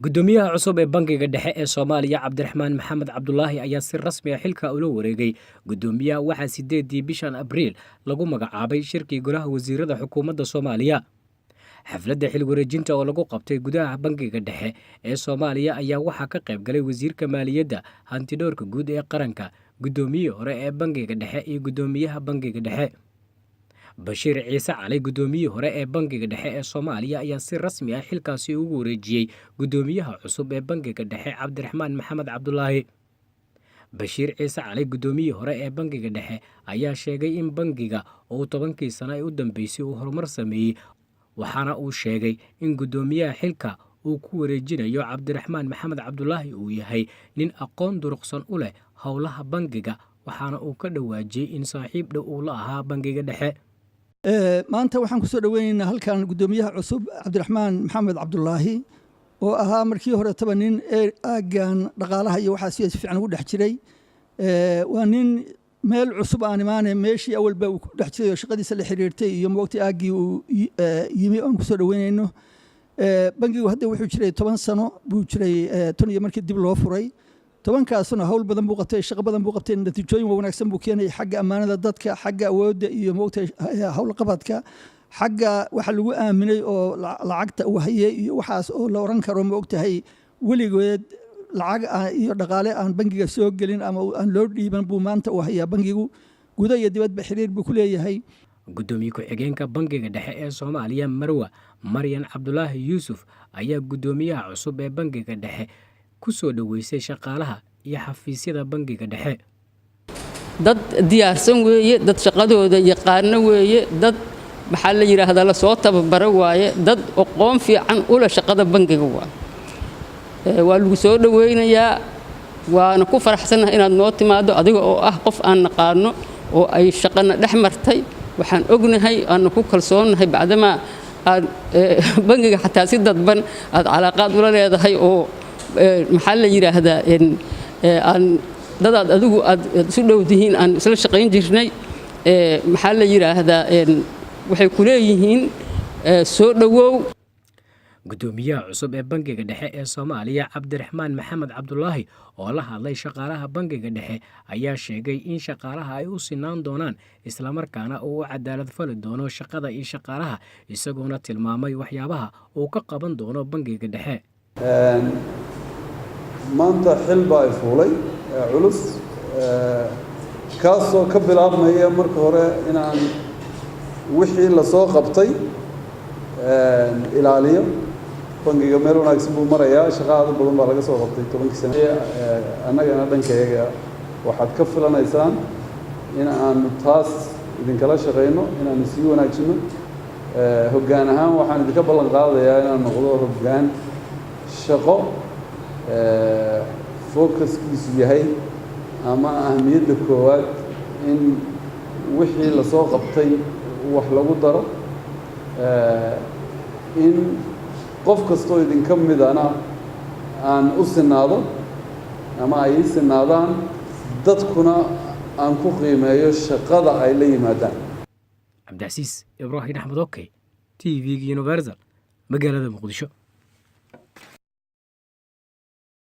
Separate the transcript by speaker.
Speaker 1: gudoomiyaha cusub ee bangiga dhexe ee Soomaaliya Cabdiraxmaan Maxamed Cabdulaahi ayaa si rasmi ah xilka ula wareegay. Gudoomiyaha waxaa 8 bishan Abriil lagu magacaabay shirkii golaha wasiirada xukuumadda Soomaaliya. Xafladda xil wareejinta oo lagu qabtay gudaha bangiga dhexe ee Soomaaliya ayaa waxaa ka qayb galay wasiirka maaliyadda, hantidhawrka guud ee qaranka, gudoomiyihii hore ee bangiga dhexe iyo gudoomiyaha bangiga dhexe. Bashiir Ciise Cali, gudoomiyihii hore ee bangiga dhexe ee Soomaaliya ayaa si rasmi ah xilkaasi ugu wareejiyay gudoomiyaha cusub ee bangiga dhexe Cabdiraxmaan Maxamed Cabdulaahi. Bashiir Ciise Cali, gudoomiyihii hore ee bangiga dhexe ayaa sheegay in bangiga uu 10kii sano ee u dambeysay uu horumar sameeyay, waxaana uu sheegay in gudoomiyaha xilka uu ku wareejinayo Cabdiraxmaan Maxamed Cabdulaahi uu yahay nin aqoon durugsan u leh howlaha bangiga, waxaana uu ka dhawaajiyay in saaxiib dhow uu la ahaa bangiga dhexe.
Speaker 2: maanta waxaan ku soo dhaweynaynaa halkan gudoomiyaha cusub Cabdiraxmaan Maxamed Cabdulaahi oo ahaa markii hore nin aagan dhaqaalaha iyo waxa si fiican ugu dhex jiray. waa nin meel cusub aan imaanay meeshii awalba uu ku dhex jiray oo shaqadiisa la xiriirtay iyo waqti aagii uu yimi aan ku soo dhaweynayno. bangigu hadda wuxuu jiray 10 sano buu jiray tan iyo markii dib loo furay. 10kaasna hawl badan buu qabtay, shaqo badan buu qabtay, natiijooyin wanaagsan buu keenay xagga amaanada dadka, xagga awoodda iyo moogtay hawl qabadka, xagga waxa lagu aaminay oo lacagta uu hayay iyo waxaas oo la oran karo moogtahay weligeed lacag iyo dhaqaale aan bangiga soo gelin ama aan loo dhiiban buu maanta u hayaa bangigu gudaha iyo dibadba xiriir buu ku leeyahay.
Speaker 1: Gudoomiye ku-xigeenka bangiga dhexe ee Soomaaliya Marwa Maryan Cabdulaahi Yuusuf ayaa gudoomiyaha cusub ee bangiga dhexe ku soo dhaweysay shaqaalaha iyo xafiisyada bangiga dhexe.
Speaker 3: dad diyaarsan weeye, dad shaqadooda yaqaan weeye, dad maxaa la yiraahdaa la soo tababaro waaye, dad aqoon fiican u leh shaqada bangiga waa lagu soo dhaweynayaa. waana ku faraxsanahay inaad noo timaado adiga oo ah qof aan naqaano oo ay shaqana dhex martay. waxaan ognahay aan ku kalsoonahay bacdama aad bangiga xataa si dadban aad calaaqaad ula leedahay oo maxaa la yiraahdaa aan dadaad adigu aad isu dhowdihiin aan isla shaqayn jirnay. maxaa la yiraahdaa waxay ku leeyihiin soo dhawow.
Speaker 1: Gudoomiyaha cusub ee bangiga dhexe ee Soomaaliya Cabdiraxmaan Maxamed Cabdulaahi oo la hadlay shaqaalaha bangiga dhexe ayaa sheegay in shaqaalaha ay u sinaan doonaan isla markaana uu cadaalad fali doono shaqada iyo shaqaalaha, isagoona tilmaamay waxyaabaha uu ka qaban doono bangiga dhexe.
Speaker 4: maanta xil baa fuulay culus kaasoo ka bilaabmaya marka hore inaan wixii la soo qabtay ilaaliyo. bangiga meel wanaagsan buu marayaa, shaqaada badan baa laga soo qabtay 10 sano. annagana dhankayaga waxaad ka filanaysaan in aan taas idinkala shaqeyno, inaan sii wanaajino. hoggaan ahaan waxaan idinka ballan qaadayaa inaan noqdo hoggaan shaqo focuskiisu yahay ama ahmiyadda koowaad in wixii la soo qabtay wax lagu daro. in qof kastoo idinka midana aan u sinaado ama ay ii sinaadaan, dadkuna aan ku qiimeeyo shaqada ay la yimaadaan.
Speaker 1: Cabdicasiis Ibraahim Axmed, OK, TV Universal, magaalada Muqdisho.